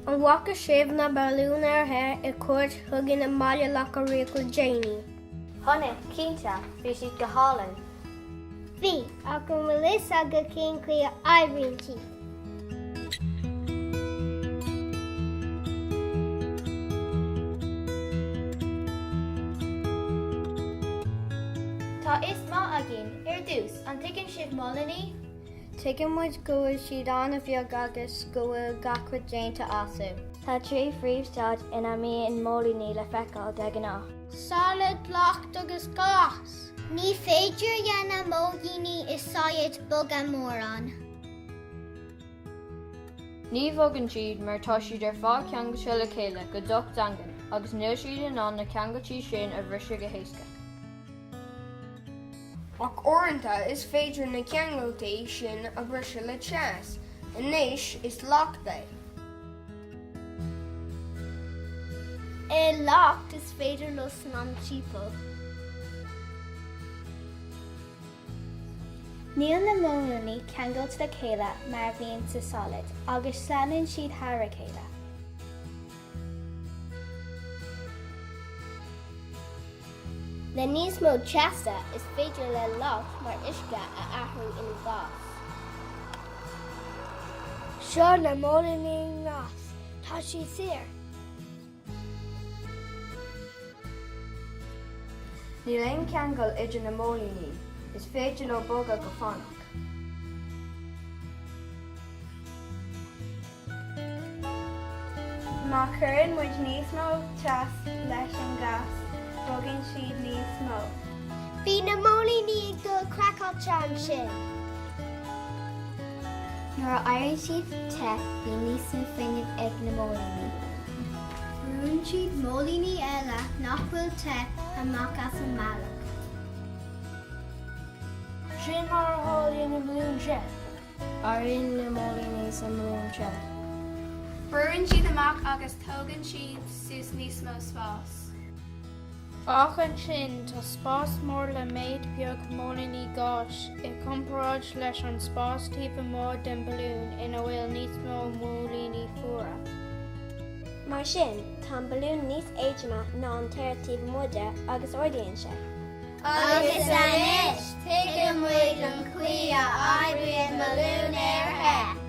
An bhaca sibh na Balúin Aer I cuairt thugann na mbaile Locha Riach go déanaí. Honne, cínta, bhí siad go hálainn. Bhí, ach go bhfuil is aga cén clia oibríonn siad. Tá is má agin, dús, an tuigeann sibh molanaí? Tuigeann muid go bhfuil siad anna bheag agus go bhfuil gachra déanta asú. Tá trí phríomhstad ina míon molanaí le feiceáil de gná. Salad, locht agus gás. Ní féidir dhéana mógíní is sáiad boga mórán. Ní bhogann siad mar tá siad ar fáil ceanga se le chéile go ducht dangan agus nuair siad in an na ceangatí sin a bhrisear go héasca. Ach orintha is féidir na ceangaltaí sin a bhrisear le teas, anois is lochta. Locht is féidir lo san an típal. Níl na molanaí ceangailt le chéile mar bhíonn sa solid, agus sleanann siad thar chéile. Le níos mó teasta is féidir le locht mar isce a athhrú in gás. Seo na molanaí ngás, tá sí saor. Ní léon ceangal idir na molanaí, is féidir le boga go fánach. Má chuireann muid níos mó teas leis an gás, bogann siad níos mó. Bhí na molanaí ag dul crackailte an sin. Nuair a éireann siad te, bhí níos mó féinimh ag na molanaí. Brún siad molanaí eile nach bhfuil te amach as an mbealach. Sin mar a hálaíonn na Balúin se. Aíonn na molanaí sa Balúin se. Brúann siad amach agus tógann siad suas níos mó spás. Ach an sin tá spás mór le méid beag molanaí gás I comparáid leis an spás tíofa mór den Balúin ina bhfuil níos mó molanaí fuaire. Mar sin, tá an balún níos éideama ná an téir tíobh muide agus ordaíonn sé. Agus anis, tuigeann muid an clia oibríonn Balúin Aer.